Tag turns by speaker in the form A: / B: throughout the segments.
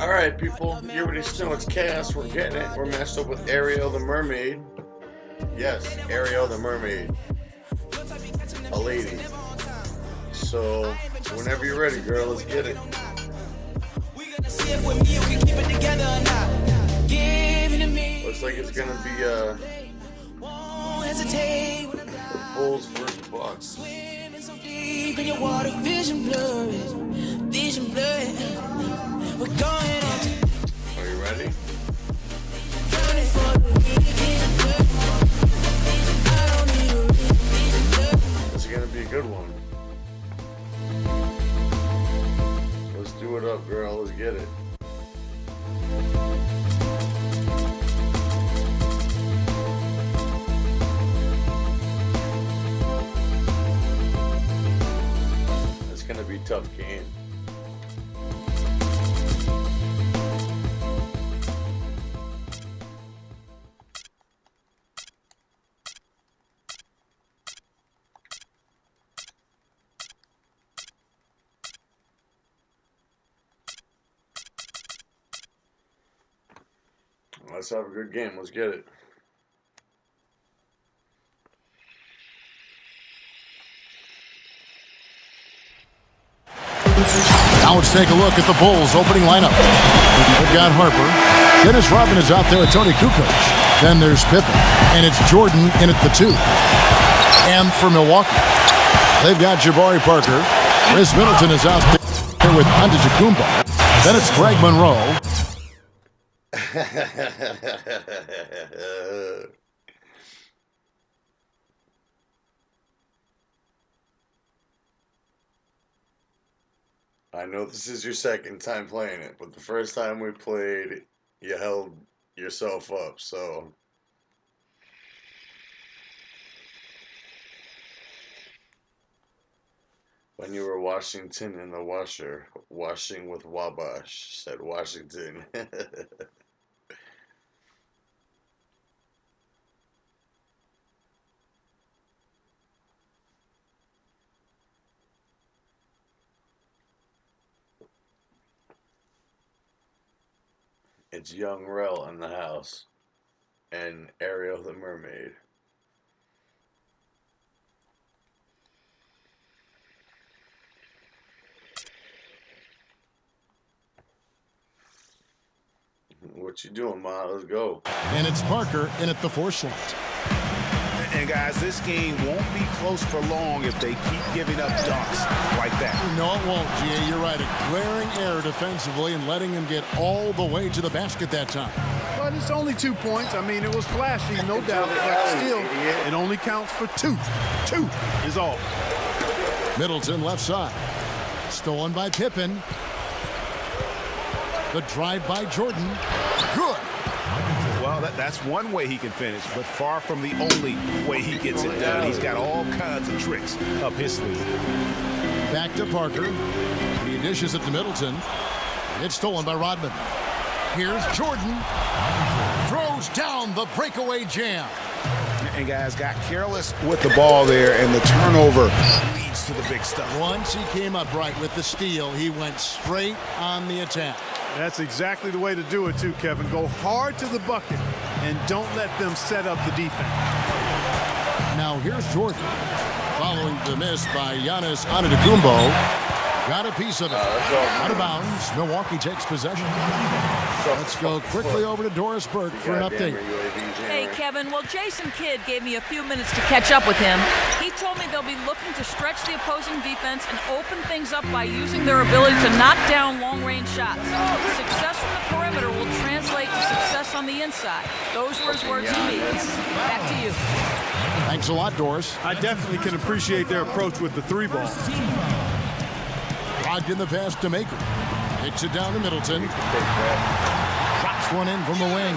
A: Alright, people, you already know it's chaos. We're getting it. We're matched up with Ariel the Mermaid. Yes, Ariel the Mermaid. A lady. So, whenever you're ready, girl, let's get it. Looks like it's gonna be Bulls versus Bucks. Are you ready? This is gonna be a good one. Let's do it up, girl. Let's get it. It's gonna be a tough game. Let's have a good game. Let's get it.
B: Now let's take a look at the Bulls' opening lineup. They've got Harper. Dennis Rodman is out there at Tony Kukoc. Then there's Pippen. And it's Jordan in at the 2. And for Milwaukee, they've got Jabari Parker. Chris Middleton is out there with Antetokounmpo. Then it's Greg Monroe.
A: I know this is your second time playing it, but the first time we played, you held yourself up, so. When you were Washington in the washer, washing with Wabash, said Washington. It's Young Rel in the house, and Ariel the Mermaid. What you doing, Ma? Let's go.
B: And it's Parker in at the 4 slot.
C: And guys, this game won't be close for long if they keep giving up dunks like that.
B: No, it won't, G.A. You're right. A glaring error defensively and letting him get all the way to the basket that time.
D: But it's only 2 points. I mean, it was flashy, no doubt, but still, it only counts for 2. 2 is all.
B: Middleton left side. Stolen by Pippen. The drive by Jordan. Good.
C: Well, that's one way he can finish, but far from the only way he gets it done. He's got all kinds of tricks up his sleeve.
B: Back to Parker. He dishes it to Middleton. It's stolen by Rodman. Here's Jordan. Throws down the breakaway jam.
C: And guys got careless with the ball there, and the turnover leads to the big stuff.
B: Once he came up right with the steal, he went straight on the attack.
D: That's exactly the way to do it, too, Kevin. Go hard to the bucket and don't let them set up the defense.
B: Now here's Jordan. Following the miss by Giannis Antetokounmpo. Got a piece of it. Out of bounds. Milwaukee takes possession. Let's go quickly over to Doris Burke for an update.
E: Hey, Kevin. Well, Jason Kidd gave me a few minutes to catch up with him. He told me they'll be looking to stretch the opposing defense and open things up by using their ability to knock down long-range shots. Success from the perimeter will translate to success on the inside. Those were his words to me. Back to you.
B: Thanks a lot, Doris.
D: I definitely can appreciate their approach with the 3-ball.
B: Logged in the pass to Maker. Hits it down to Middleton. Drops one in from the wing.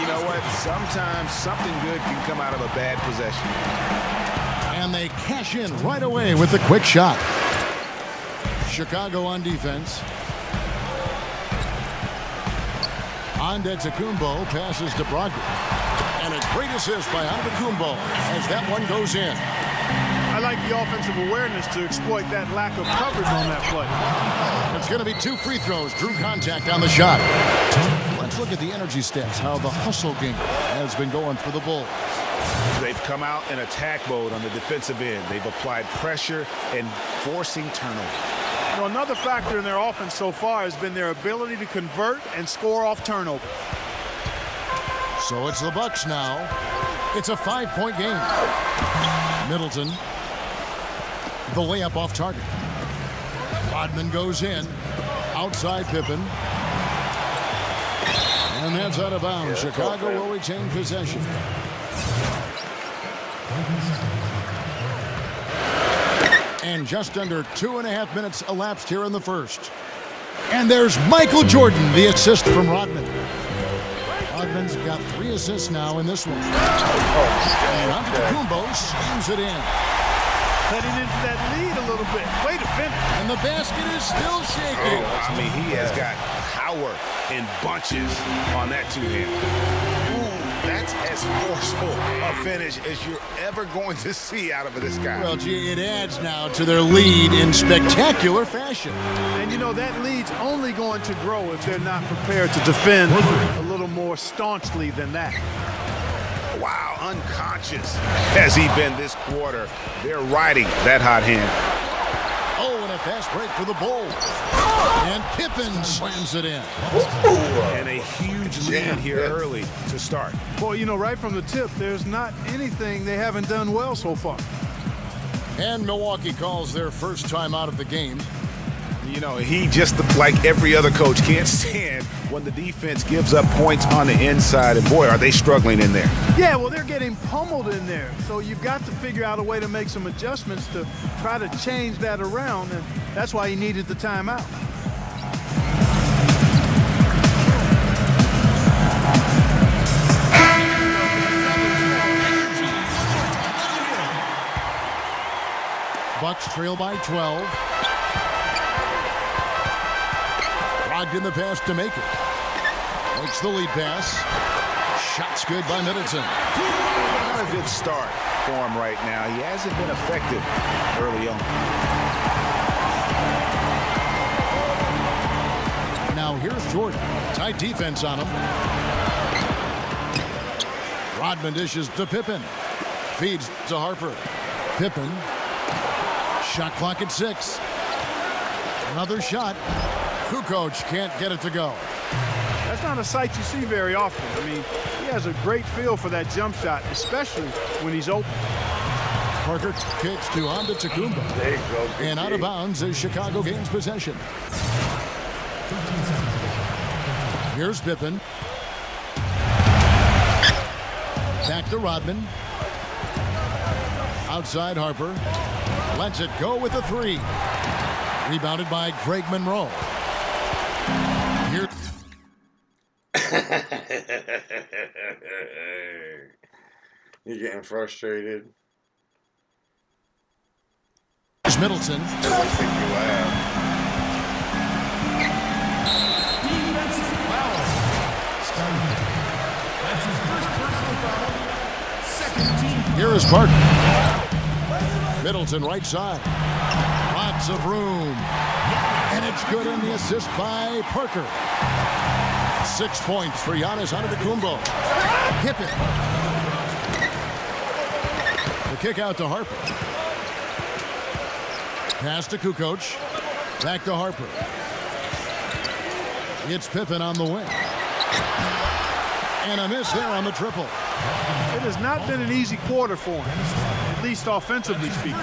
C: You know what? Sometimes something good can come out of a bad possession.
B: And they cash in right away with the quick shot. Chicago on defense. Antetokounmpo passes to Brogdon. And a great assist by Antetokounmpo as that one goes in.
D: I like the offensive awareness to exploit that lack of coverage on that play.
B: It's going to be 2 free throws. Drew contact on the shot. Let's look at the energy stats, how the hustle game has been going for the Bulls.
C: They've come out in attack mode on the defensive end. They've applied pressure and forcing turnover.
D: You know, another factor in their offense so far has been their ability to convert and score off turnover.
B: So it's the Bucks now. It's a 5-point game. Middleton, the layup off target. Rodman goes in. Outside Pippen. And that's out of bounds. Chicago will retain possession. And just under 2.5 minutes elapsed here in the first. And there's Michael Jordan, the assist from Rodman. Rodman's got 3 assists now in this one. And Antetokounmpo slams it in.
D: Cutting into that lead a little bit. Way to finish.
B: And the basket is still shaking.
C: I mean, he has got power in bunches on that two-hand. That's as forceful a finish as you're ever going to see out of this guy.
B: Well, gee, it adds now to their lead in spectacular fashion.
D: And, you know, that lead's only going to grow if they're not prepared to defend a little more staunchly than that.
C: Wow, unconscious has he been this quarter. They're riding that hot hand.
B: Oh, and a fast break for the Bulls. And Pippen slams it in.
C: And a huge lead here early to start.
D: Boy, you know, right from the tip, there's not anything they haven't done well so far.
B: And Milwaukee calls their first time out of the game.
C: You know, he just like every other coach can't stand when the defense gives up points on the inside. And boy, are they struggling in there.
D: Yeah, well, they're getting pummeled in there. So you've got to figure out a way to make some adjustments to try to change that around. And that's why he needed the timeout.
B: Bucks trail by 12. Logged in the pass to make it. Makes the lead pass. Shot's good by Middleton.
C: Not a good start for him right now. He hasn't been effective early on.
B: Now here's Jordan. Tight defense on him. Rodman dishes to Pippen. Feeds to Harper. Pippen. Shot clock at 6. Another shot. Kukoc can't get it to go.
D: That's not a sight you see very often. I mean, he has a great feel for that jump shot, especially when he's open.
B: Parker kicks to Antetokounmpo.
A: There you go.
B: And out of bounds as Chicago gains possession. Here's Pippen. Back to Rodman. Outside Harper. Lets it go with a 3. Rebounded by Greg Monroe. Here.
A: You're getting frustrated.
B: Here's Middleton.
A: It looks like you laugh.
B: Here is Parker. Middleton right side. Lots of room. And it's good in the assist by Parker. 6 points for Giannis Antetokounmpo. Pippen. The kick out to Harper. Pass to Kukoc. Back to Harper. It's Pippen on the wing. And a miss there on the triple.
D: It has not been an easy quarter for him, at least offensively speaking.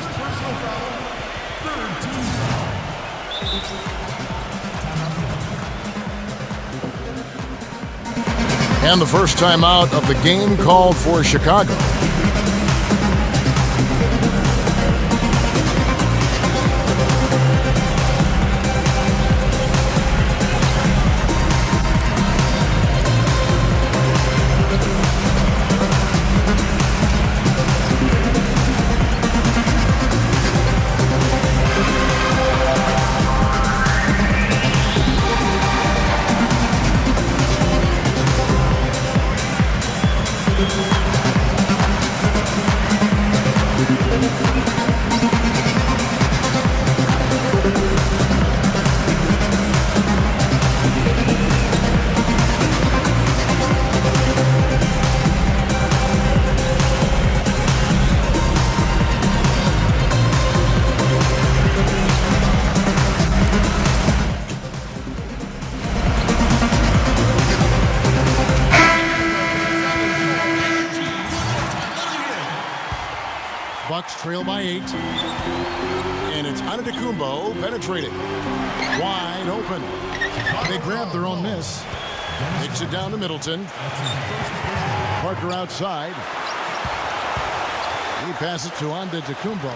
B: And the first time out of the game called for Chicago. trail by 8. And it's Antetokounmpo penetrating. Wide open. They grab their own miss. Takes it down to Middleton. Parker outside. He passes to Antetokounmpo.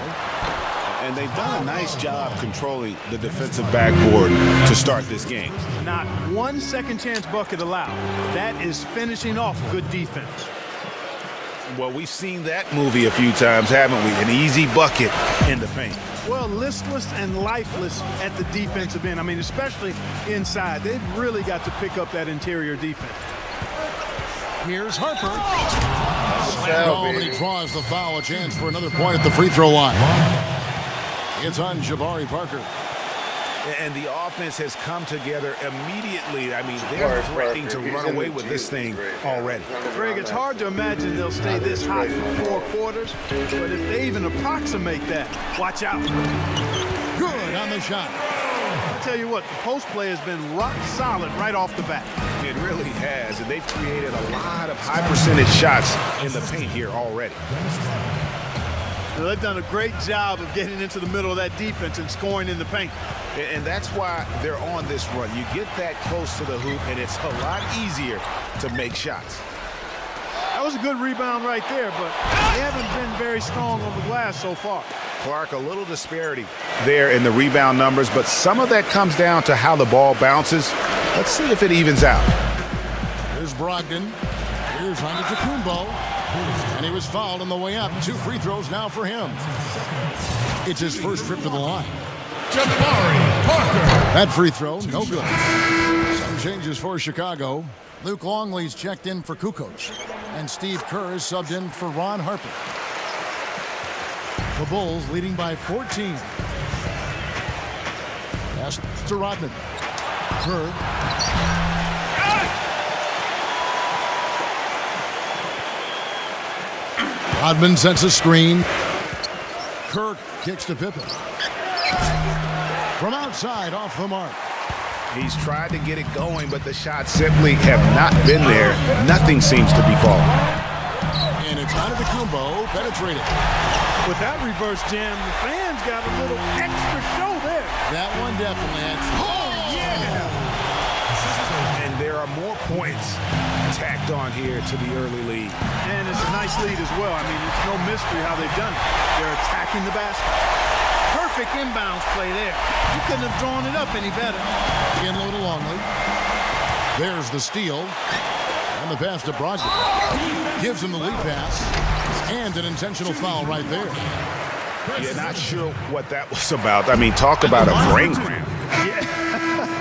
C: And they've done a nice job controlling the defensive backboard to start this game.
D: Not one second chance bucket allowed. That is finishing off good defense.
C: Well, we've seen that movie a few times, haven't we? An easy bucket in the paint.
D: Well, listless and lifeless at the defensive end. I mean, especially inside. They've really got to pick up that interior defense.
B: Here's Harper. Slammed home, and he draws the foul. A chance for another point at the free throw line. It's on Jabari Parker.
C: And the offense has come together immediately. I mean, they're threatening to run away with this thing already.
D: Greg, it's hard to imagine they'll stay this hot for 4 quarters, but if they even approximate that, watch out.
B: Good on the shot.
D: I tell you what, the post play has been rock solid right off the bat.
C: It really has, and they've created a lot of high percentage shots in the paint here already.
D: They've done a great job of getting into the middle of that defense and scoring in the paint.
C: And that's why they're on this run. You get that close to the hoop, and it's a lot easier to make shots.
D: That was a good rebound right there, but they haven't been very strong on the glass so far.
C: Clark, a little disparity there in the rebound numbers, but some of that comes down to how the ball bounces. Let's see if it evens out.
B: Here's Brogdon. Here's Antetokounmpo. And he was fouled on the way up. 2 free throws now for him. It's his first trip to the line.
F: Jabari Parker.
B: That free throw, no good. Some changes for Chicago. Luke Longley's checked in for Kukoc. And Steve Kerr is subbed in for Ron Harper. The Bulls leading by 14. Pass to Rodman. Kerr. Rodman sends a screen. Kerr kicks to Pippen. From outside, off the mark.
C: He's tried to get it going, but the shots simply have not been there. Nothing seems to be falling.
B: And it's Antetokounmpo penetrating.
D: With that reverse jam, the fans got a little extra show there.
B: That one definitely had some.
D: Oh, yeah!
C: And there are more points tacked on here to the early lead.
D: And it's a nice lead as well. I mean, it's no mystery how they've done it. They're attacking the basket. Perfect inbounds play there. You couldn't have drawn it up any better.
B: Again, low to Longley. There's the steal. And the pass to Brogdon. Gives him the lead pass. And an intentional foul right there.
C: Yeah, not sure what that was about. I mean, talk about a brain cramp.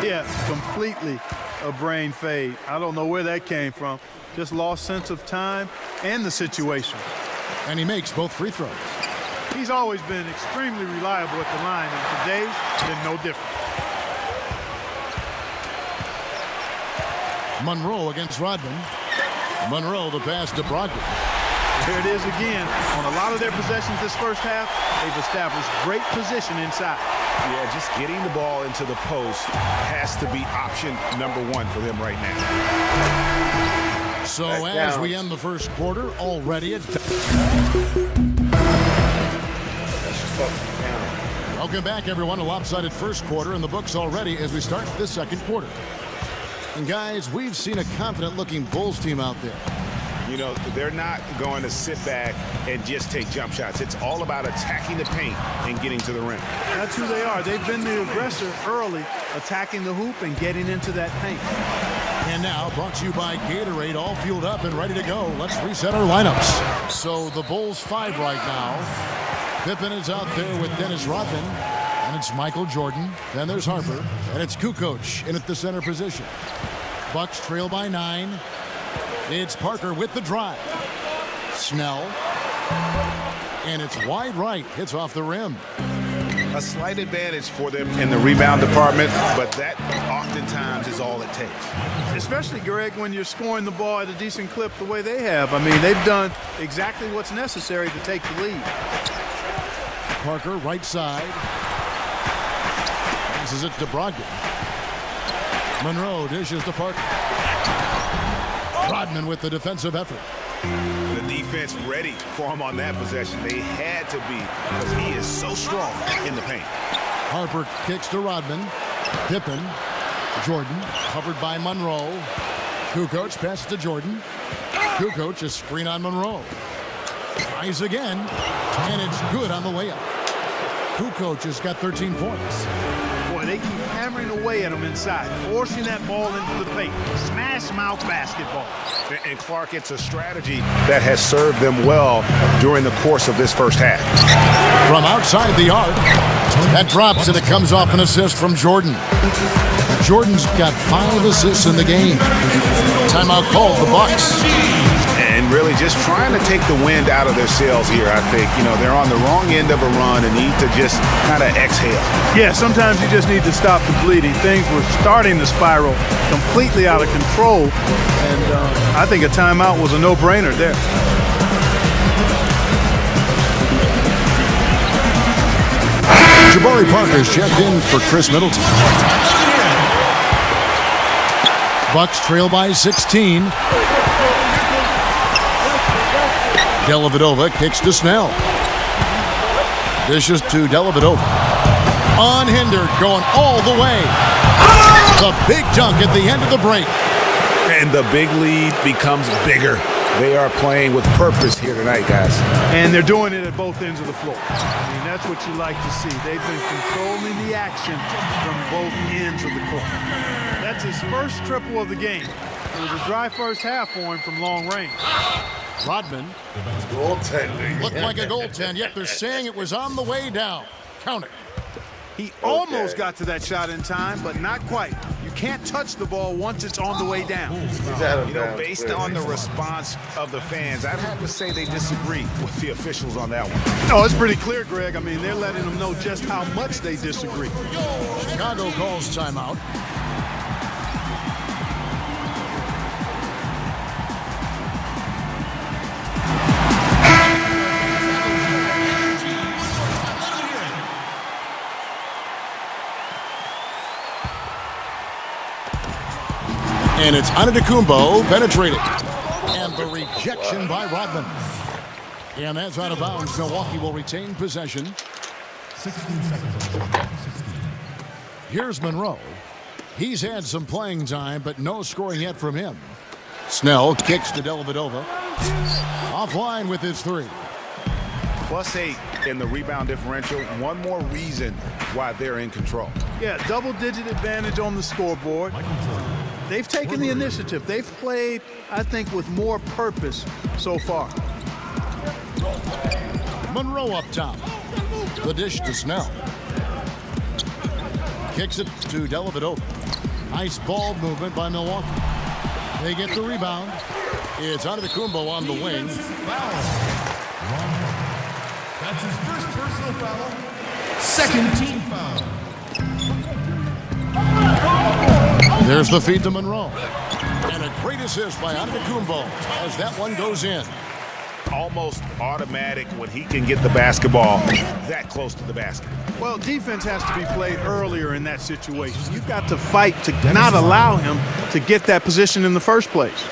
D: Yeah, completely a brain fade. I don't know where that came from. Just lost sense of time and the situation.
B: And he makes both free throws.
D: He's always been extremely reliable at the line, and today's been no different.
B: Monroe against Rodman. Monroe, the pass to Brogdon.
D: There it is again. On a lot of their possessions this first half, they've established great position inside.
C: Yeah, just getting the ball into the post has to be option number 1 for them right now.
B: So as we end the first quarter, already at... Welcome back, everyone. A lopsided first quarter in the books already as we start the second quarter. And guys, we've seen a confident-looking Bulls team out there.
C: You know, they're not going to sit back and just take jump shots. It's all about attacking the paint and getting to the rim.
D: That's who they are. They've been the aggressor early, attacking the hoop and getting into that paint.
B: And now, brought to you by Gatorade, all fueled up and ready to go. Let's reset our lineups. So the Bulls 5 right now. Pippen is out there with Dennis Rodman. And it's Michael Jordan. Then there's Harper. And it's Kukoc in at the center position. Bucks trail by 9. It's Parker with the drive. Snell. And it's wide right. Hits off the rim.
C: A slight advantage for them in the rebound department, but that oftentimes is all it takes.
D: Especially, Greg, when you're scoring the ball at a decent clip the way they have. I mean, they've done exactly what's necessary to take the lead.
B: Parker, right side. This is it to Brogdon. Monroe dishes to Parker. Rodman with the defensive effort.
C: The defense ready for him on that possession. They had to be because he is so strong in the paint.
B: Harper kicks to Rodman. Pippen. Jordan covered by Monroe. Kukoc passes to Jordan. Kukoc a screen on Monroe. Tries again, and it's good on the way up. Kukoc has got 13 points.
D: Boy, they keep hammering away at him inside, forcing that ball into the paint. Smash mouth basketball.
C: And Clark, it's a strategy that has served them well during the course of this first half.
B: From outside the arc, that drops and it comes off an assist from Jordan. Jordan's got 5 assists in the game. Timeout called, the Bucks.
C: And really just trying to take the wind out of their sails here, I think. You know, they're on the wrong end of a run and need to just kind of exhale.
D: Yeah, sometimes you just need to stop the bleeding. Things were starting to spiral completely out of control, and I think a timeout was a no-brainer there.
B: Jabari Parker's checked in for Chris Middleton. Bucks trail by 16. Dellavedova kicks to Snell. Dishes to Dellavedova. Unhindered, going all the way. The big dunk at the end of the break.
C: And the big lead becomes bigger. They are playing with purpose here tonight, guys.
D: And they're doing it at both ends of the floor. I mean, that's what you like to see. They've been controlling the action from both ends of the court. That's his first triple of the game. It was a dry first half for him from long range.
B: Rodman.
A: Goaltending.
B: Looked like a goaltend, yet they're saying it was on the way down. Count it.
D: He almost got to that shot in time, but not quite. You can't touch the ball once it's on the way down.
C: You know, based on the response of the fans, I'd have to say they disagree with the officials on that one.
D: No, it's pretty clear, Greg. I mean, they're letting them know just how much they disagree.
B: Chicago calls timeout. And it's Antetokounmpo penetrating. And the rejection by Rodman. And that's out of bounds. Milwaukee will retain possession.
F: 16 seconds.
B: Here's Monroe. He's had some playing time, but no scoring yet from him. Snell kicks to Dellavedova. Offline with his 3.
C: +8 in the rebound differential. One more reason why they're in control.
D: Yeah, double-digit advantage on the scoreboard. They've taken the initiative. They've played, I think, with more purpose so far.
B: Monroe up top. The dish to Snell. Kicks it to Dellavedova. Nice ball movement by Milwaukee. They get the rebound. It's Antetokounmpo on the wing.
F: That's his first personal foul. Second team foul.
B: There's the feed to Monroe. And a great assist by Antetokounmpo as that one goes in.
C: Almost automatic when he can get the basketball that close to the basket.
D: Well, defense has to be played earlier in that situation. You've got to fight to not allow him to get that position in the first place.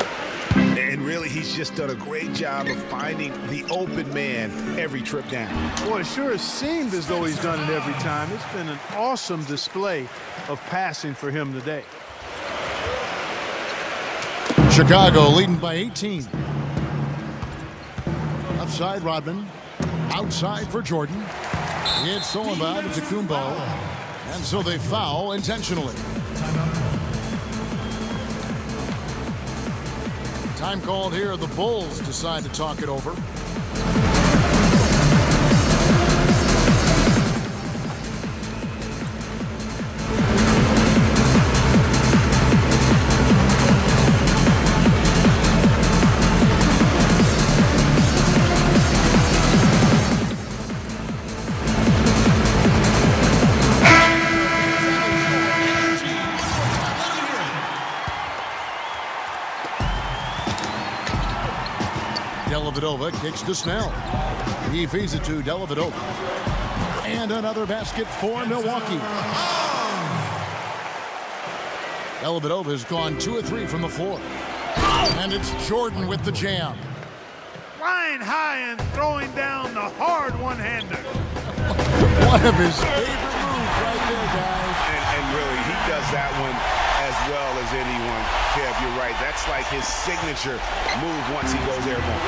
C: And really, he's just done a great job of finding the open man every trip down.
D: Boy, it sure has seemed as though he's done it every time. It's been an awesome display of passing for him today.
B: Chicago leading by 18. Outside Rodman. Outside for Jordan. It's stolen by Antetokounmpo. And so they foul intentionally. Time called here. The Bulls decide to talk it over. Dellavedova kicks to Snell. He feeds it to Dellavedova. And another basket for Milwaukee. Dellavedova has gone 2 of 3 from the floor. And it's Jordan with the jam.
D: flying high and throwing down the hard one-hander.
B: One of his favorite moves right there, guys.
C: And really, he does that one as well as anyone. Kev, you're right. That's like his signature move once he goes airborne.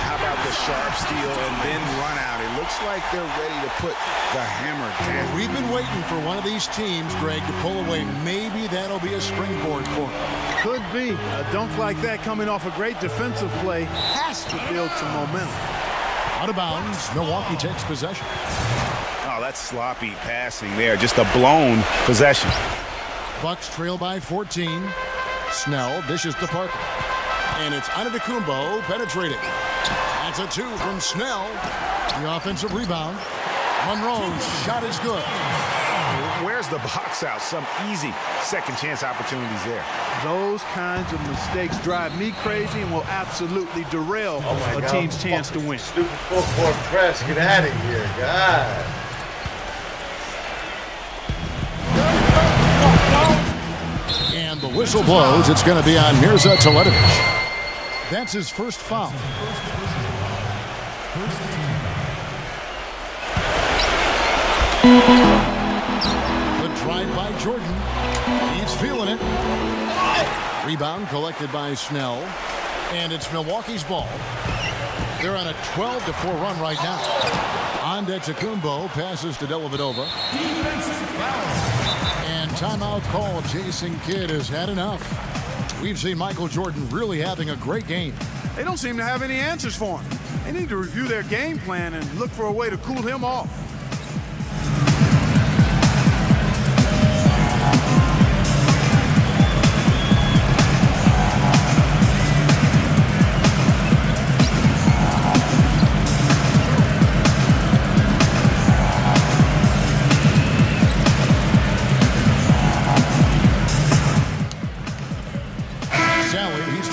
C: How about the sharp steal and then run out? It looks like they're ready to put the hammer down.
B: We've been waiting for one of these teams, Greg, to pull away. Maybe that'll be a springboard for them.
D: Could be. A dunk like that coming off a great defensive play has to build some momentum.
B: Out of bounds, Milwaukee takes possession.
C: Oh, that's sloppy passing there. Just a blown possession.
B: Bucks trail by 14. Snell dishes to Parker. And it's Antetokounmpo penetrating. That's a 2 from Snell. The offensive rebound. Monroe's shot is good.
C: Where's the box out? Some easy second chance opportunities there.
D: Those kinds of mistakes drive me crazy and will absolutely derail a team's chance to win.
A: Stupid full-court press. Get out of here, God.
B: And the whistle blows. It's going to be on Mirza Teletovic. That's his first foul. The drive by Jordan. He's feeling it. Rebound collected by Snell. And it's Milwaukee's ball. They're on a 12-4 run right now. Antetokounmpo passes to Dellavedova. And timeout call. Jason Kidd has had enough. We've seen Michael Jordan really having a great game.
D: They don't seem to have any answers for him. They need to review their game plan and look for a way to cool him off.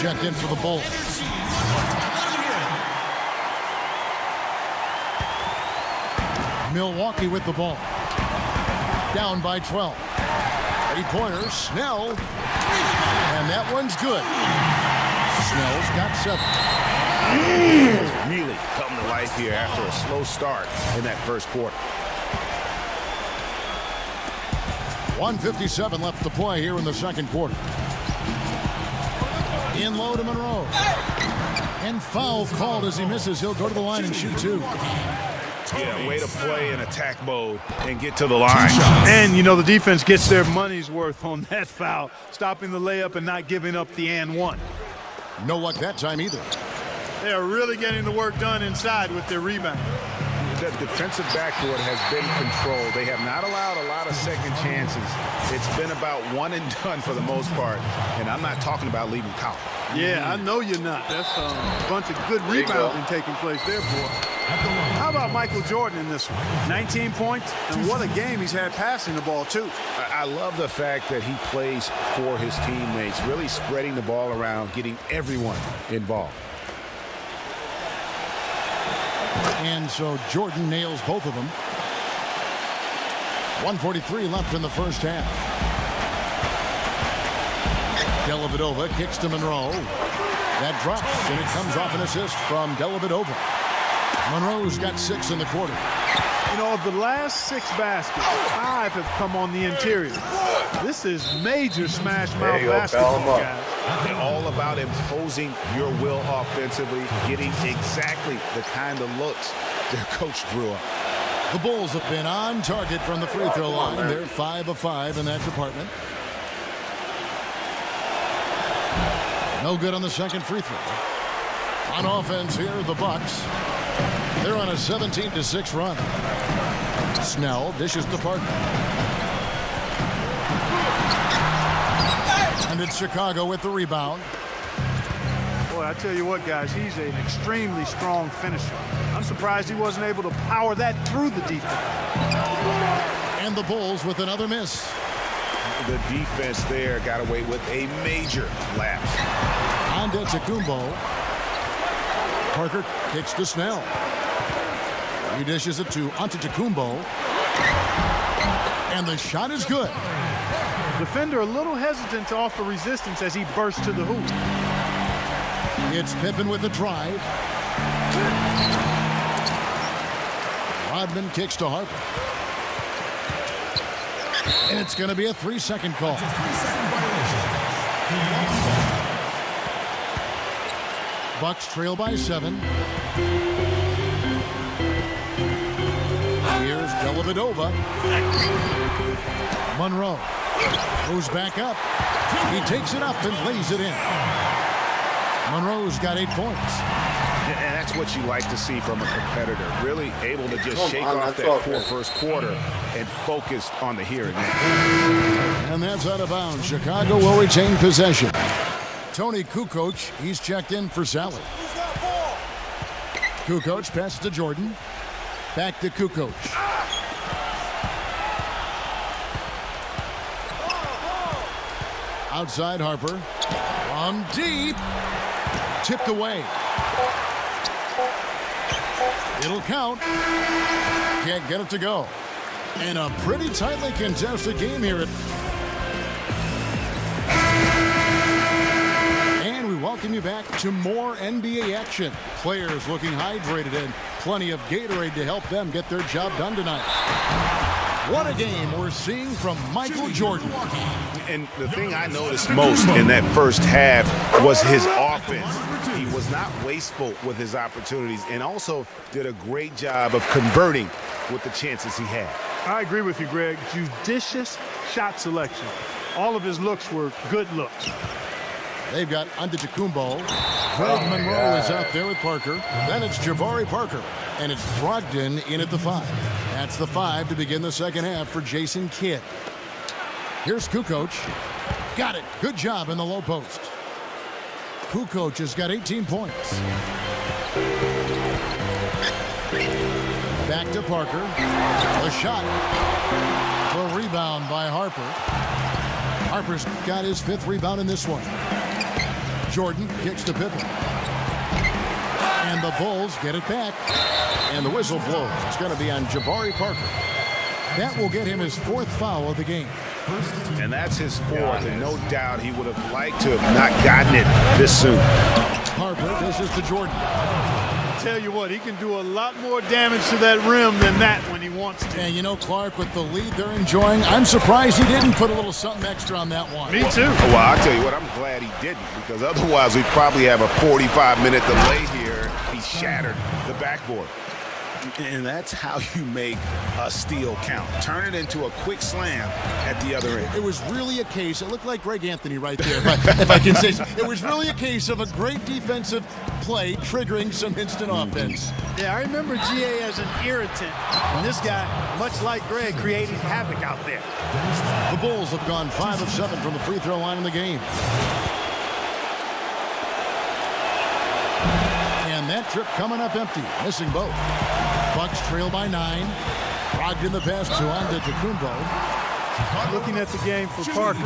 B: Checked in for the Bulls. Milwaukee with the ball. Down by 12. 3-pointers. Snell. And that one's good. Snell's got 7.
C: Really come to life here after a slow start in that first quarter.
B: 1:57 left to play here in the second quarter. In low to Monroe. And foul called as he misses. He'll go to the line and shoot 2.
C: Yeah, way to play in attack mode and get to the line.
D: And, you know, the defense gets their money's worth on that foul, stopping the layup and not giving up the and one.
B: No luck that time either.
D: They are really getting the work done inside with their rebound.
C: The defensive backcourt has been controlled. They have not allowed a lot of second chances. It's been about one and done for the most part. And I'm not talking about leaving Collins.
D: Yeah, I know you're not. That's a bunch of good rebounding taking place there, boy. How about Michael Jordan in this one? 19 points, and what a game he's had passing the ball, too.
C: I love the fact that he plays for his teammates, really spreading the ball around, getting everyone involved.
B: And so Jordan nails both of them. 1:43 left in the first half. Dellavedova kicks to Monroe. That drops, and it comes off an assist from Dellavedova. Monroe's got 6 in the quarter.
D: You know, of the last 6 baskets, 5 have come on the interior. This is major smash mouth basketball, guys.
C: They're all about imposing your will offensively, getting exactly the kind of looks their coach drew up.
B: The Bulls have been on target from the free throw line. They're 5 of 5 in that department. No good on the second free throw. On offense here, the Bucks. They're on a 17-6 run. Snell dishes to Parker. And it's Chicago with the rebound.
D: Boy, I tell you what, guys, he's an extremely strong finisher. I'm surprised he wasn't able to power that through the defense.
B: And the Bulls with another miss.
C: The defense there got away with a major lapse.
B: Antetokounmpo. Parker kicks to Snell. He dishes it to Antetokounmpo. And the shot is good.
D: Defender a little hesitant to offer resistance as he bursts to the hoop.
B: It's Pippen with the drive. Rodman kicks to Harper. And it's going to be a 3-second call. Bucks trail by 7. Here's Dellavedova. Monroe goes back up. He takes it up and lays it in. Monroe's got 8 points.
C: And that's what you like to see from a competitor. Really able to just shake off that poor first quarter and focus on the here and now.
B: And that's out of bounds. Chicago will retain possession. Tony Kukoc, he's checked in for Sally. Kukoc passes to Jordan. Back to Kukoc. Outside Harper. From deep. Tipped away. It'll count. Can't get it to go. And a pretty tightly contested game here. And we welcome you back to more NBA action. Players looking hydrated and plenty of Gatorade to help them get their job done tonight. What a game we're seeing from Michael Jordan.
C: And the thing I noticed most in that first half was his offense. He was not wasteful with his opportunities and also did a great job of converting with the chances he had.
D: I agree with you, Greg. Judicious shot selection. All of his looks were good looks.
B: They've got Antetokounmpo. Craig Monroe is out there with Parker. Then it's Jabari Parker. And it's Brogdon in at the 5. That's the 5 to begin the second half for Jason Kidd. Here's Kukoc. Got it. Good job in the low post. Kukoc has got 18 points. Back to Parker. The shot. The rebound by Harper. Harper's got his 5th rebound in this one. Jordan kicks to Pippen. And the Bulls get it back. And the whistle blows. It's going to be on Jabari Parker. That will get him his 4th foul of the game.
C: And that's his 4th, and no doubt he would have liked to have not gotten it this soon.
B: Harper dishes to Jordan.
D: Tell you what, he can do a lot more damage to that rim than that when he wants to.
B: And you know, Clark, with the lead they're enjoying, I'm surprised he didn't put a little something extra on that one.
D: Me too.
C: Well, I'll tell you what, I'm glad he didn't, because otherwise we'd probably have a 45-minute delay here. He shattered the backboard. And that's how you make a steal count. Turn it into a quick slam at the other end.
B: It was really a case, it looked like Greg Anthony right there, if I can say so. It was really a case of a great defensive play triggering some instant offense.
D: Yeah, I remember GA as an irritant. And this guy, much like Greg, creating havoc out there.
B: The Bulls have gone 5 of 7 from the free throw line in the game. And that trip coming up empty, missing both. Bucks trail by 9. Brogdon the pass to Antetokounmpo.
D: Looking at the game for Parker,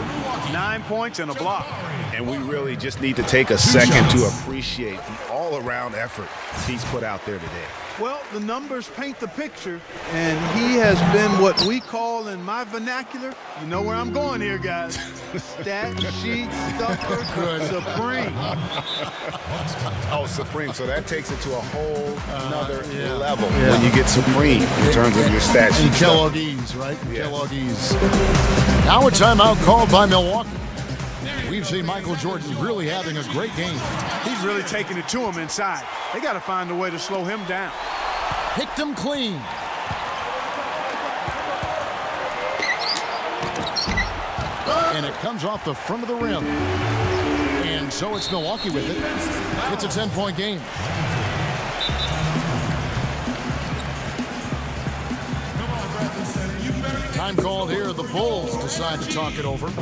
D: 9 points and a block.
C: And we really just need to take a second to appreciate the all-around effort he's put out there today.
D: Well, the numbers paint the picture, and he has been what we call in my vernacular, you know where I'm going here, guys, stat sheet stuffer supreme.
C: Oh, supreme. So that takes it to a whole another level when you get supreme in terms of your stat sheet.
B: And Kellogg's, right? Kellogg's. Now a timeout called by Milwaukee. We've seen Michael Jordan really having a great game.
D: He's really taking it to him inside. They got to find a way to slow him down.
B: Picked him clean. And it comes off the front of the rim. And so it's Milwaukee with it. It's a 10-point game. Time called here. The Bulls decide to talk it over.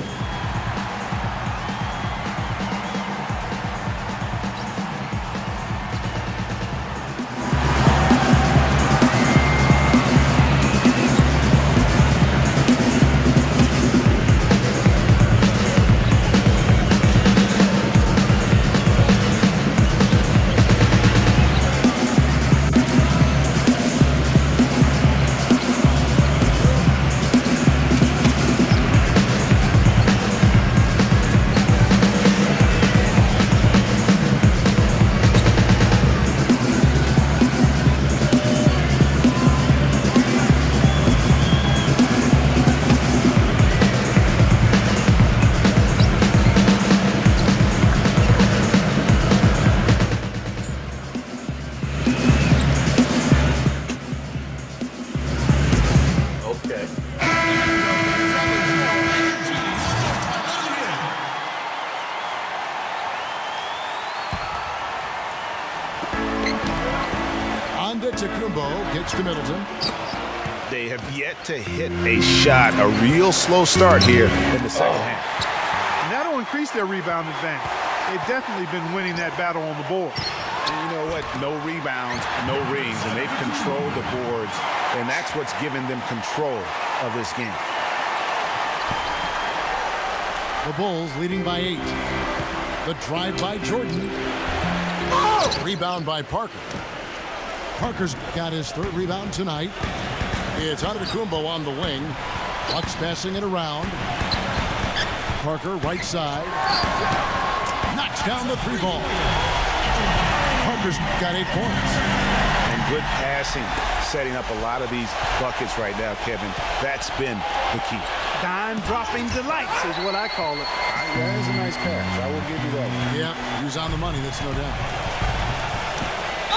B: Antetokounmpo kicks to Middleton.
C: They have yet to hit a shot. A real slow start here in the second half.
D: And that'll increase their rebound advantage. They've definitely been winning that battle on the board.
C: And you know what? No rebounds, no rings, and they've controlled the boards, and that's what's given them control of this game.
B: The Bulls leading by 8. The drive by Jordan. Rebound by Parker. Parker's got his 3rd rebound tonight. It's Antetokounmpo on the wing. Bucks passing it around. Parker right side. Knocks down the 3 ball. Parker's got 8 points.
C: And good passing, setting up a lot of these buckets right now, Kevin. That's been the key.
D: Dime-dropping delights is what I call it.
C: That is a nice pass. I will give you that one.
B: Yeah, he was on the money, that's no doubt.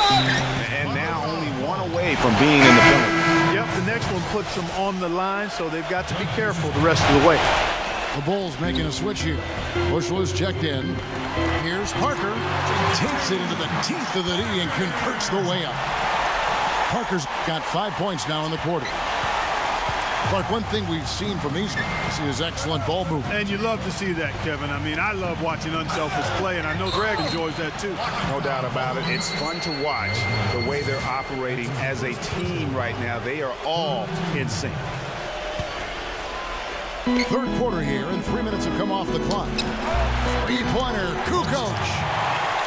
C: And now only 1 away from being in the penalty.
D: Yep, the next one puts them on the line, so they've got to be careful the rest of the way.
B: The Bulls making a switch here. Bushel is checked in. Here's Parker. Takes it into the teeth of the D and converts the way up. Parker's got 5 points now in the quarter. Clark, one thing we've seen from these guys is excellent ball movement.
D: And you love to see that, Kevin. I mean, I love watching unselfish play, and I know Greg enjoys that too.
C: No doubt about it. It's fun to watch the way they're operating as a team right now. They are all in sync.
B: 3rd quarter here, and 3 minutes have come off the clock. 3-pointer, Kukoc.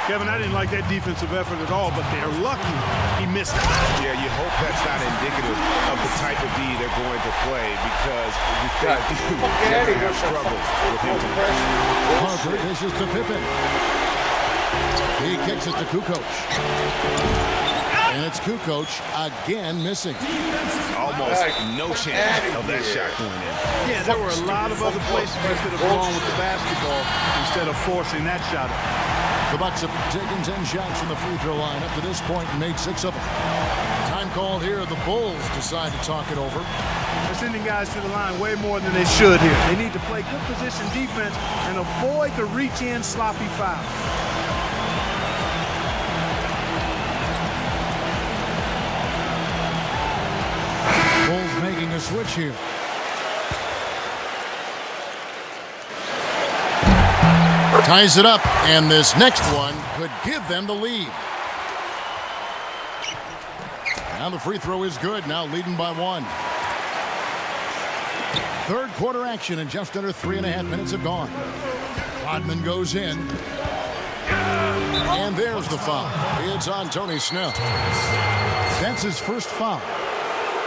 D: Kevin, I didn't like that defensive effort at all, but they're lucky he missed it.
C: Yeah, you hope that's not indicative of the type of D they're going to play, because they're going to have struggles with him.
B: Parker dishes to Pippen. He kicks it to Kukoc. And it's Kukoc again missing.
C: Almost no chance of that shot going in.
D: Yeah, there were a lot of other places you could have gone with the basketball instead of forcing that shot.
B: The Bucks have taken 10 shots from the free throw line up to this point and made 6 of them. Time called here. The Bulls decide to talk it over.
D: They're sending guys to the line way more than they should here. They need to play good position defense and avoid the reach-in sloppy foul.
B: Bulls making a switch here. Ties it up, and this next one could give them the lead. Now the free throw is good, now leading by 1. 3rd quarter action, and just under 3.5 minutes have gone. Rodman goes in. And there's the foul. It's on Tony Snell. That's his first foul.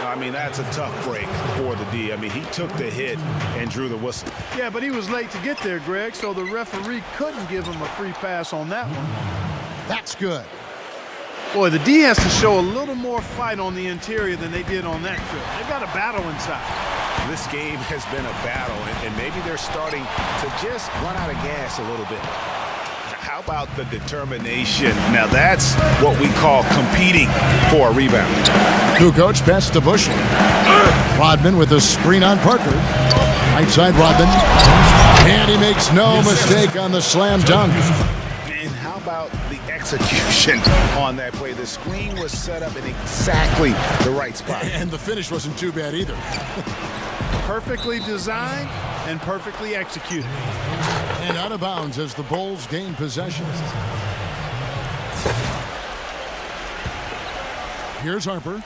C: I mean, that's a tough break for the D. I mean, he took the hit and drew the whistle.
D: Yeah, but he was late to get there, Greg, so the referee couldn't give him a free pass on that one.
B: That's good.
D: Boy, the D has to show a little more fight on the interior than they did on that trip. They've got a battle inside.
C: This game has been a battle, and maybe they're starting to just run out of gas a little bit. How about the determination? Now that's what we call competing for a rebound.
B: Kukoc pass to Bushel. Rodman with a screen on Parker. Right side Rodman. And he makes no mistake on the slam dunk.
C: And how about the execution on that play? The screen was set up in exactly the right spot.
B: And the finish wasn't too bad either.
D: Perfectly designed and perfectly executed.
B: And out of bounds as the Bulls gain possession. Here's Harper.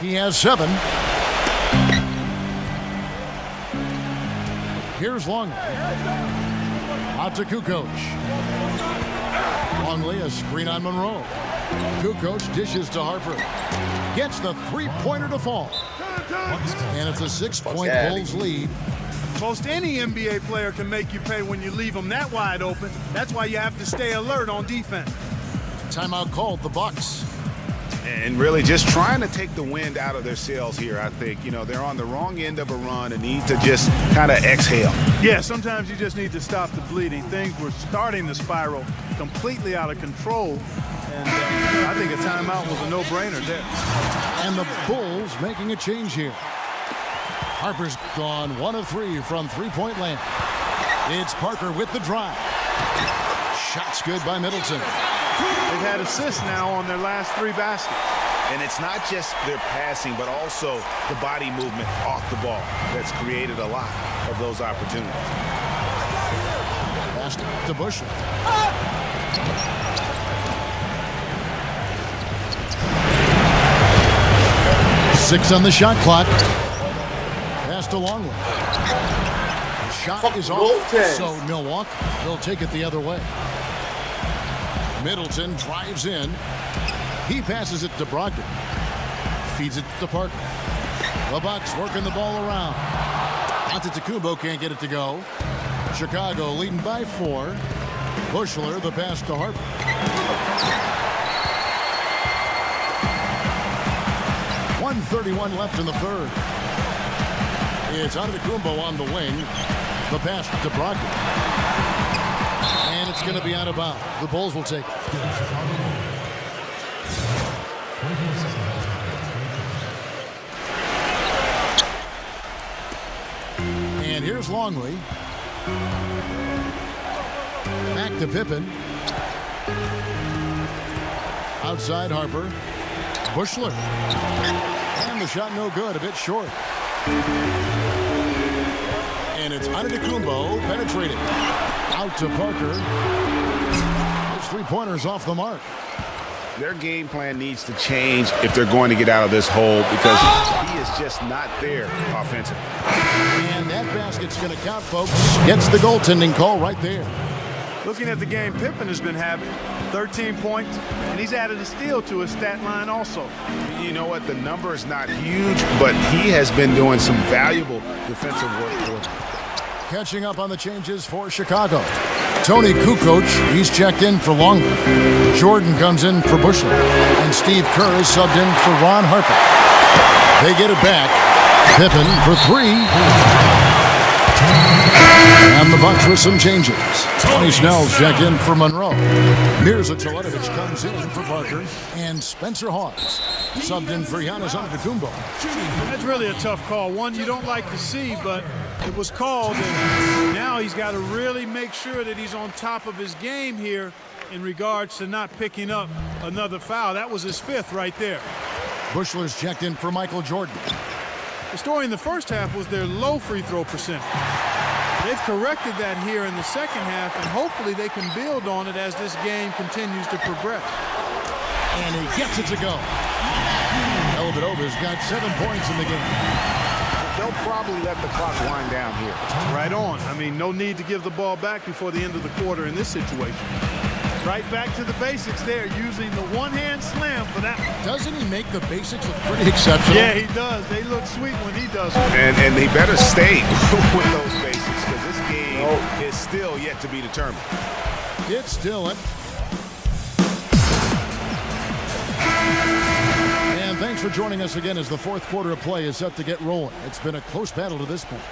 B: He has 7. Here's Longley. Out to Kukoc. Longley, a screen on Monroe. Kukoc dishes to Harper. Gets the 3-pointer to fall. And it's a 6-point Bulls lead.
D: Most any NBA player can make you pay when you leave them that wide open. That's why you have to stay alert on defense.
B: Timeout called, the Bucks.
C: And really just trying to take the wind out of their sails here, I think. You know, they're on the wrong end of a run and need to just kind of exhale.
D: Yeah, sometimes you just need to stop the bleeding. Things were starting to spiral completely out of control. And I think a timeout was a no-brainer there.
B: And the Bulls making a change here. Harper's gone 1 of 3 from 3-point land. It's Parker with the drive. Shots good by Middleton.
D: They've had assists now on their last 3 baskets.
C: And it's not just their passing, but also the body movement off the ball that's created a lot of those opportunities.
B: Pass to Bushler. 6 on the shot clock. Pass to Longley. The shot is off, so Milwaukee will take it the other way. Middleton drives in. He passes it to Brogdon. Feeds it to Parker. The Bucks working the ball around. Antetokounmpo can't get it to go. Chicago leading by 4. Bushler, the pass to Harper. .131 left in the third. It's Antetokounmpo on the wing. The pass to Brogdon. And it's going to be out of bounds. The Bulls will take it. And here's Longley. Back to Pippen. Outside Harper. Bushler. And the shot no good, a bit short. And it's Antetokounmpo penetrating. Out to Parker. There's 3-pointers off the mark.
C: Their game plan needs to change if they're going to get out of this hole because he is just not there offensively.
B: And that basket's going to count, folks. Gets the goaltending call right there.
D: Looking at the game Pippen has been having, 13 points, and he's added a steal to his stat line also.
C: You know what? The number is not huge, but he has been doing some valuable defensive work for them.
B: Catching up on the changes for Chicago. Tony Kukoc, he's checked in for Longley. Jordan comes in for Bushler. And Steve Kerr is subbed in for Ron Harper. They get it back. Pippen for 3. And the Bucks with some changes. Tony Snell's checked in for Monroe. Mirza Teletovic comes in for Parker. And Spencer Hawes subbed in for Giannis Antetokounmpo.
D: That's really a tough call. One you don't like to see, but it was called, and now he's got to really make sure that he's on top of his game here in regards to not picking up another foul. That was his 5th right there.
B: Bushler's checked in for Michael Jordan.
D: The story in the first half was their low free throw percentage. They've corrected that here in the second half, and hopefully they can build on it as this game continues to progress.
B: And he gets it to go. Dellavedova's got 7 points in the game.
C: They'll probably let the clock wind down here.
D: Right on. I mean, no need to give the ball back before the end of the quarter in this situation. Right back to the basics there, using the one-hand slam for that.
B: Doesn't he make the basics look pretty exceptional?
D: Yeah, he does. They look sweet when he does it.
C: And they better stay with those basics because this game is still yet to be determined.
B: It's still it. And thanks for joining us again as the 4th quarter of play is set to get rolling. It's been a close battle to this point.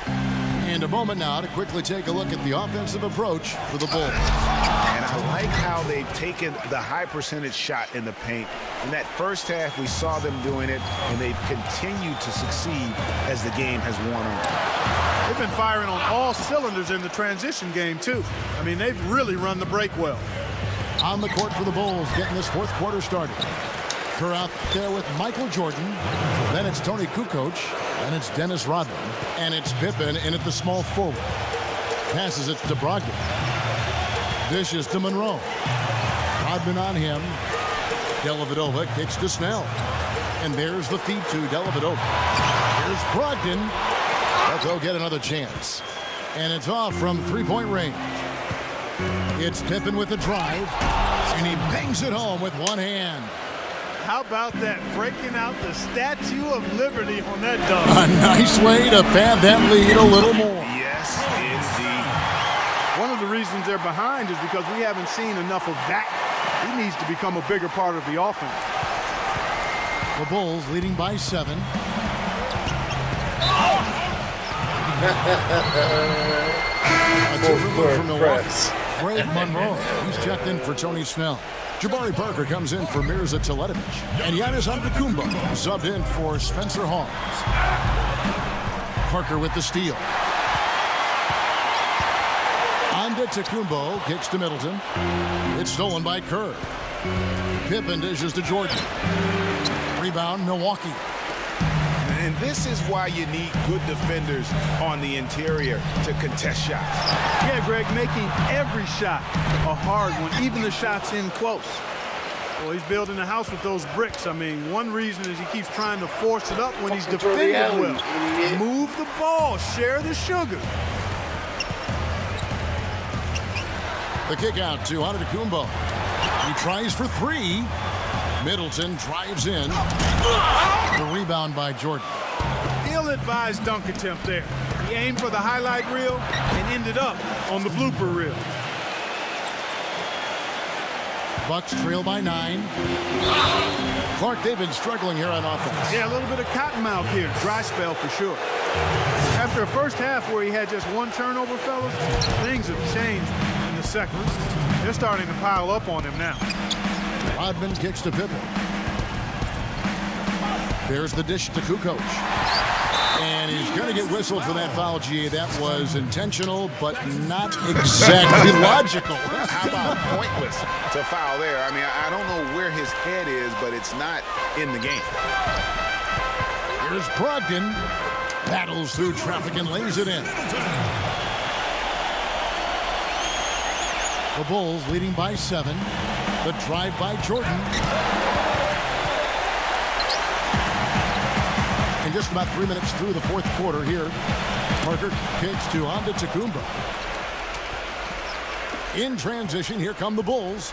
B: And a moment now to quickly take a look at the offensive approach for the Bulls.
C: And I like how they've taken the high percentage shot in the paint. In that first half, we saw them doing it, and they've continued to succeed as the game has worn on.
D: They've been firing on all cylinders in the transition game, too. I mean, they've really run the break well.
B: On the court for the Bulls, getting this 4th quarter started. Kerr out there with Michael Jordan. Then it's Tony Kukoc. And it's Dennis Rodman. And it's Pippen in at the small forward. Passes it to Brogdon. Dishes to Monroe. Rodman on him. Dellavedova kicks to Snell. And there's the feed to Dellavedova. Here's Brogdon. But they'll get another chance. And it's off from 3-point range. It's Pippen with the drive. And he bangs it home with one hand.
D: How about that? Breaking out the Statue of Liberty on that dunk.
B: A nice way to pad that lead a little more.
C: Yes, indeed.
D: One of the reasons they're behind is because we haven't seen enough of that. He needs to become a bigger part of the offense.
B: The Bulls leading by 7. A different look from Milwaukee. Greg Monroe. He's checked in for Tony Snell. Jabari Parker comes in for Mirza Teletovic. And Giannis Antetokounmpo subbed in for Spencer Hawes. Parker with the steal. Antetokounmpo kicks to Middleton. It's stolen by Kerr. Pippen dishes to Jordan. Rebound, Milwaukee.
C: And this is why you need good defenders on the interior to contest shots.
D: Yeah, Greg, making every shot a hard one, even the shots in close. Well, he's building a house with those bricks. I mean, one reason is he keeps trying to force it up when he's defending well. Move the ball, share the sugar.
B: The kick out to Antetokounmpo. He tries for three. Middleton drives in. The rebound by Jordan.
D: Ill-advised dunk attempt there. He aimed for the highlight reel and ended up on the blooper reel.
B: Bucks trail by 9. Clark, they've been struggling here on offense.
D: Yeah, a little bit of cottonmouth here. Dry spell for sure. After a first half where he had just one turnover, fellas, things have changed in the second. They're starting to pile up on him now.
B: Rodman kicks to Pippen. There's the dish to Kukoc. And he's going to get whistled for that foul, GA. That was intentional, but not exactly logical.
C: How about pointless to foul there? I mean, I don't know where his head is, but it's not in the game.
B: Here's Brogdon. Battles through traffic and lays it in. The Bulls leading by 7. The drive by Jordan. And just about 3 minutes through the fourth quarter here. Parker kicks to Antetokounmpo. In transition, here come the Bulls.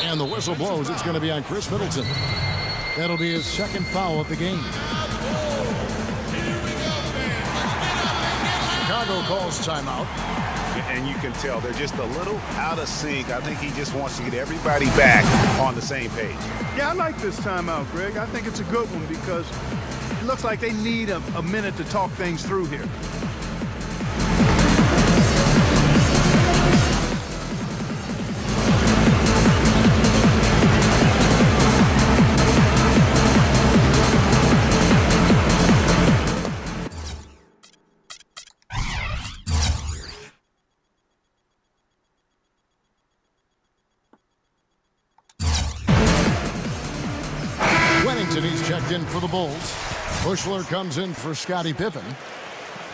B: And the whistle blows. It's going to be on Chris Middleton. That'll be his second foul of the game. Chicago calls timeout.
C: And you can tell they're just a little out of sync. I think he just wants to get everybody back on the same page.
D: Yeah, I like this timeout, Greg. I think it's a good one because it looks like they need a minute to talk things through here.
B: He's checked in for the Bulls. Bushler comes in for Scottie Pippen.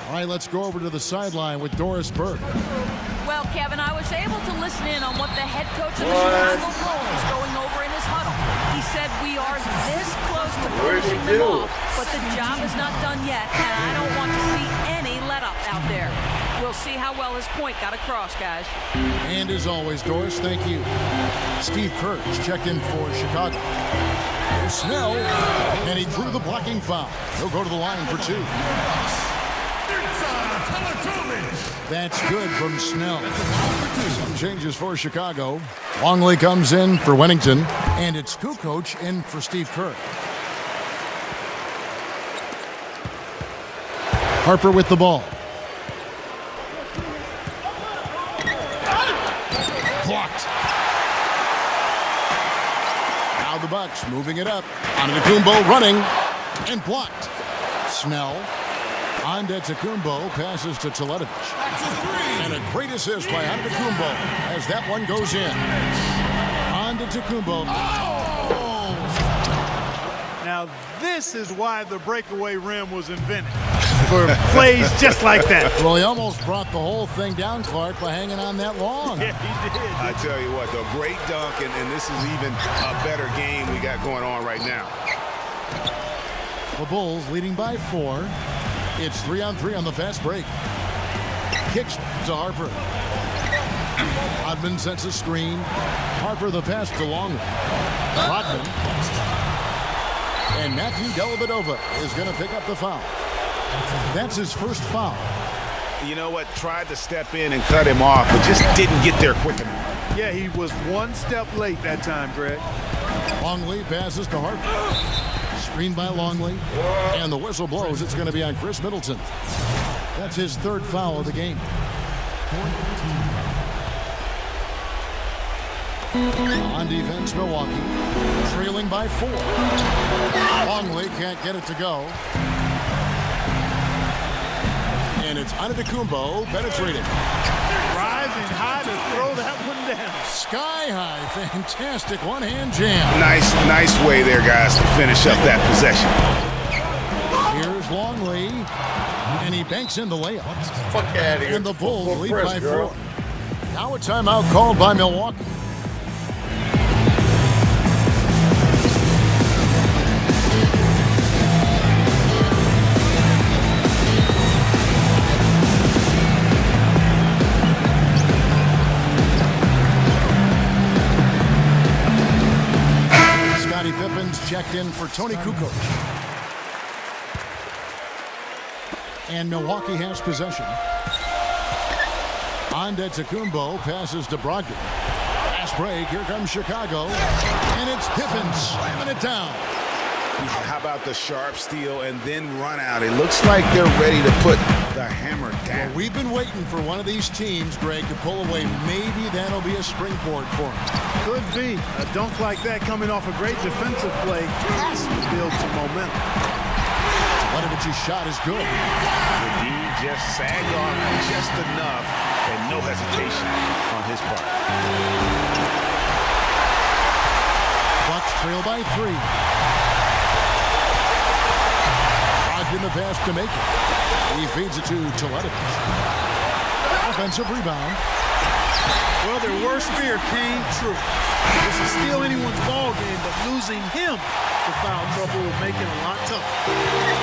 B: All right, let's go over to the sideline with Doris Burke.
E: Well, Kevin, I was able to listen in on what the head coach of the Chicago Bulls was going over in his huddle. He said we are this close to finishing them off, but the job is not done yet, and I don't want to see any let-up out there. We'll see how well his point got across, guys.
B: And as always, Doris, thank you. Steve Kerr is checked in for Chicago. Here's Snell, and he drew the blocking foul. He'll go to the line for 2. That's good from Snell. Some changes for Chicago. Longley comes in for Wennington, and it's Kukoc in for Steve Kerr. Harper with the ball. Blocked. Now the Bucks moving it up. Antetokounmpo running and blocked. Snell. Antetokounmpo passes to Teletovic. And a great assist by Antetokounmpo as that one goes in. Antetokounmpo. Oh!
D: Now this is why the breakaway rim was invented. For plays just like that.
B: Well, he almost brought the whole thing down, Clark, by hanging on that long.
D: Yeah, he did.
C: I tell you what, the great dunk, and this is even a better game we got going on right now.
B: The Bulls leading by 4. It's 3-on-3 on the fast break. Kicks to Harper. Rodman sets a screen. Harper the pass to Longley. Rodman. And Matthew Dellavedova is going to pick up the foul. That's his first foul.
C: You know what? Tried to step in and cut him off, but just didn't get there quick enough.
D: Yeah, he was one step late that time, Greg.
B: Longley passes to Harper. Screen by Longley. And the whistle blows. It's going to be on Chris Middleton. That's his third foul of the game. On defense, Milwaukee. Trailing by 4. Longley can't get it to go. And it's Antetokounmpo penetrating.
D: Rising high to throw that one
B: Sky high, fantastic one-hand jam.
C: Nice way there, guys, to finish up that possession.
B: Here's Longley, and he banks in the layup.
A: Fuck out of here.
B: And the Bulls
A: Full
B: lead
A: press,
B: by
A: girl.
B: 4. Now a timeout called by Milwaukee. Scottie Pippen's checked in for Tony Kukoc. And Milwaukee has possession. Antetokounmpo passes to Brogdon. Fast break. Here comes Chicago. And it's Pippen slamming it down.
C: How about the sharp steal and then run out? It looks like they're ready to put the hammer down.
B: Well, we've been waiting for one of these teams, Greg, to pull away. Maybe that'll be a springboard for them.
D: Could be. A dunk like that coming off a great defensive play has to build some momentum.
B: Ledovic's shot is good.
C: The D just sagged off just enough and no hesitation on his part.
B: Bucks trail by 3. Brogdon the pass to make it. He feeds it to Ledovich. Offensive rebound.
D: Well, their worst fear came true. This is still anyone's ball game, but losing him to foul trouble will make it a lot tougher.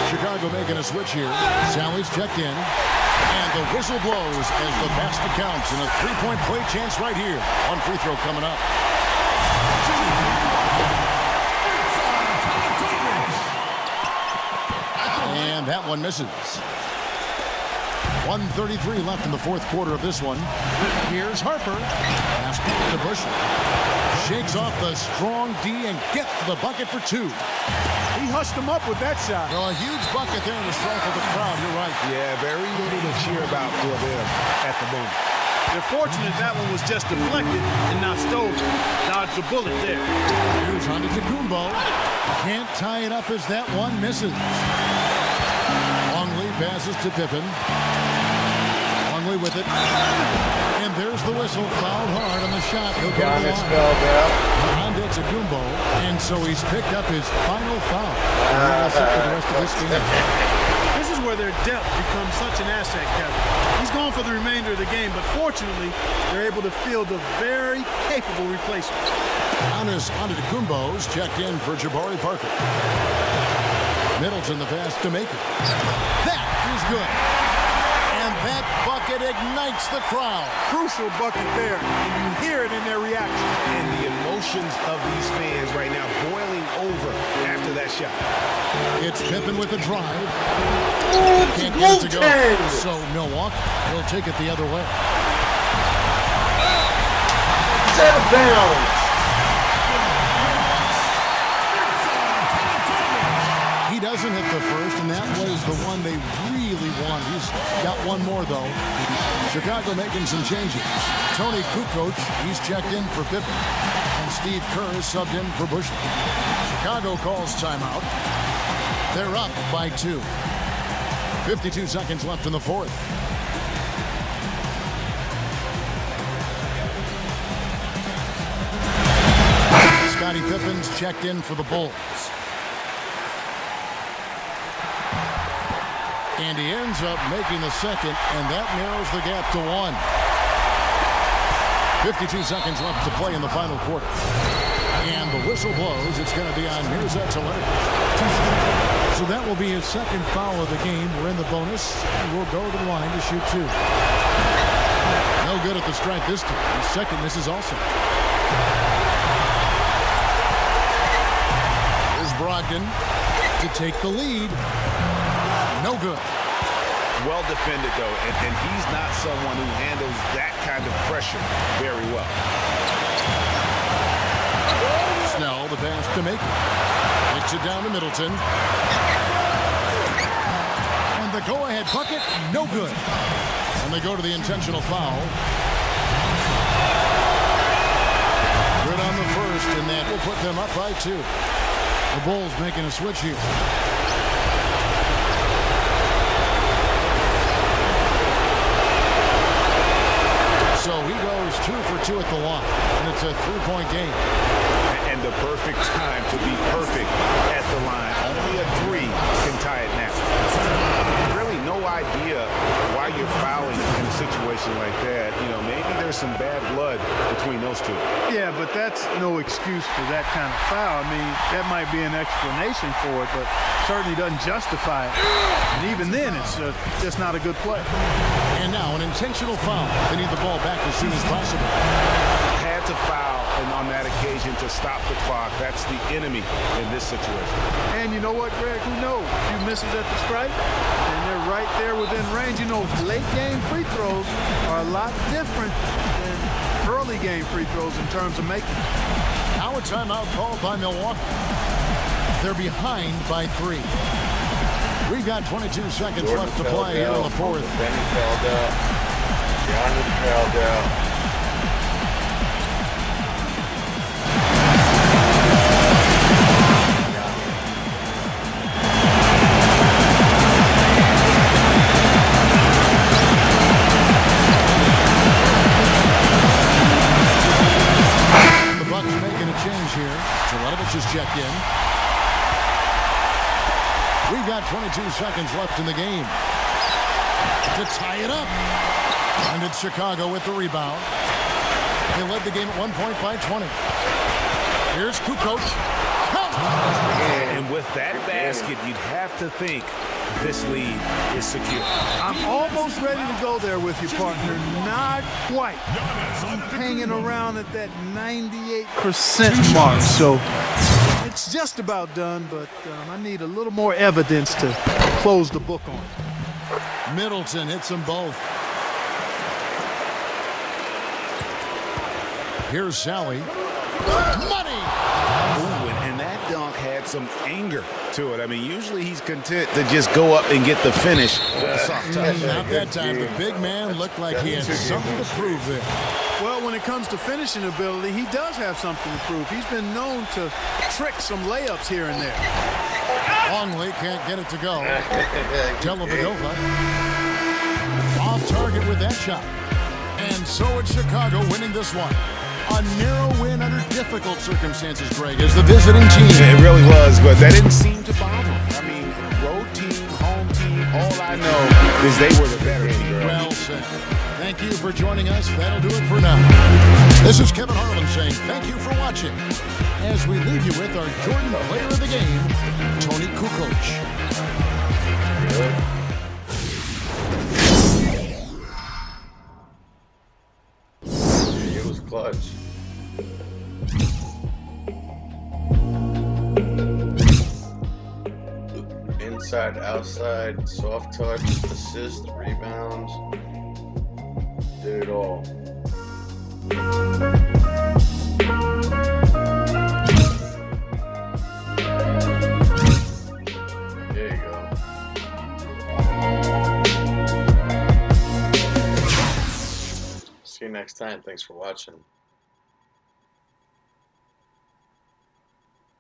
B: Chicago making a switch here. Sally's checked in. And the whistle blows as the basket counts. And a three-point play chance right here. One free throw coming up. And that one misses. 1:33 left in the fourth quarter of this one. Here's Harper. Pass to Bushel. Shakes off the strong D and gets to the bucket for 2.
D: He hushed him up with that shot.
B: Well, a huge bucket there to stifle the crowd. You're right.
C: Yeah, very little to cheer about for them at the moment.
D: They're fortunate that one was just deflected and not stolen. Dodged a bullet there.
B: Here's Antetokounmpo. Can't tie it up as that one misses. Longley passes to Pippen. Longley with it. And there's the whistle. Fouled hard on the shot. He'll go to the line. Antetokounmpo. And so he's picked up his final foul. He'll sit for the rest of this game.
D: This is where their depth becomes such an asset, Kevin. He's gone for the remainder of the game, but fortunately, they're able to field a very capable replacement.
B: Giannis Antetokounmpo's checked in for Jabari Parker. Middleton the pass to make it. That is good. And that bucket ignites the crowd.
D: Crucial bucket there, and you hear it in their reaction.
C: And the emotions of these fans right now boiling over after that shot.
B: It's Pippen with the drive. Can't get it to go. So Milwaukee will take it the other way.
A: Set of bounds.
B: He doesn't hit the first, and that was the one they really wanted. He's got one more, though. Chicago making some changes. Tony Kukoc, he's checked in for Pippen. And Steve Kerr is subbed in for Bushman. Chicago calls timeout. They're up by 2. 52 seconds left in the fourth. Scottie Pippen's checked in for the Bulls. And he ends up making the second, and that narrows the gap to 1. 52 seconds left to play in the final quarter. And the whistle blows. It's going to be on Mirza Ledovich. So that will be his second foul of the game. We're in the bonus. We'll go to the line to shoot 2. No good at the stripe this time. His second misses also. Here's Brogdon to take the lead. No good.
C: Well defended, though, and he's not someone who handles that kind of pressure very well.
B: Snell, the pass to make it. Hits it down to Middleton. And the go-ahead bucket, no good. And they go to the intentional foul. Good on the first, and that will put them up by 2. The Bulls making a switch here. So he goes 2 for 2 at the line, and it's a 3-point game.
C: And the perfect time to be perfect at the line. Only a 3 can tie it now. Really no idea why you're fouling in a situation like that. You know, maybe there's some bad blood between those two.
D: Yeah, but that's no excuse for that kind of foul. I mean, that might be an explanation for it, but certainly doesn't justify it. And even then, it's just not a good play.
B: And now an intentional foul. They need the ball back as soon as possible.
C: Had to foul and on that occasion to stop the clock. That's the enemy in this situation.
D: And you know what, Greg? Who knows? A few misses at the stripe, and they're right there within range. You know, late game free throws are a lot different than early game free throws in terms of making.
B: Now a timeout called by Milwaukee. They're behind by 3. We've got 22 seconds left to play here in the 4th.
A: Benny fouled out. Giannis fouled out.
B: The Bucks making a change here. Jelatovich is checked in. We've got 22 seconds left in the game to tie it up. And it's Chicago with the rebound. They led the game at 1 point by 20. Here's Kukoc.
C: And with that basket, you'd have to think this lead is secure.
D: I'm almost ready to go there with you, partner. Not quite. I'm hanging around at that 98% mark, so it's just about done, but I need a little more evidence to close the book on it.
B: Middleton hits them both. Here's Sally. Money!
C: Ooh, and that dunk had some anger to it. I mean, usually he's content to just go up and get the finish with a soft touch.
B: Not that time. The big man looked like he had something to prove there.
D: Well, when it comes to finishing ability, he does have something to prove. He's been known to trick some layups here and there.
B: Longley can't get it to go. Dellavedova off target with that shot. And so it's Chicago winning this one. A narrow win under difficult circumstances, Greg, as the visiting team.
C: It really was, but that didn't seem to bother him. I mean, road team, home team, all I know is they were the better team.
B: Well said. Thank you for joining us. That'll do it for now. This is Kevin Harlan saying thank you for watching as we leave you with our Jordan Player of the Game, Toni Kukoc.
A: It was clutch. Inside, outside, soft touch, assist, rebounds. Did it all. There you go. See you next time. Thanks for watching.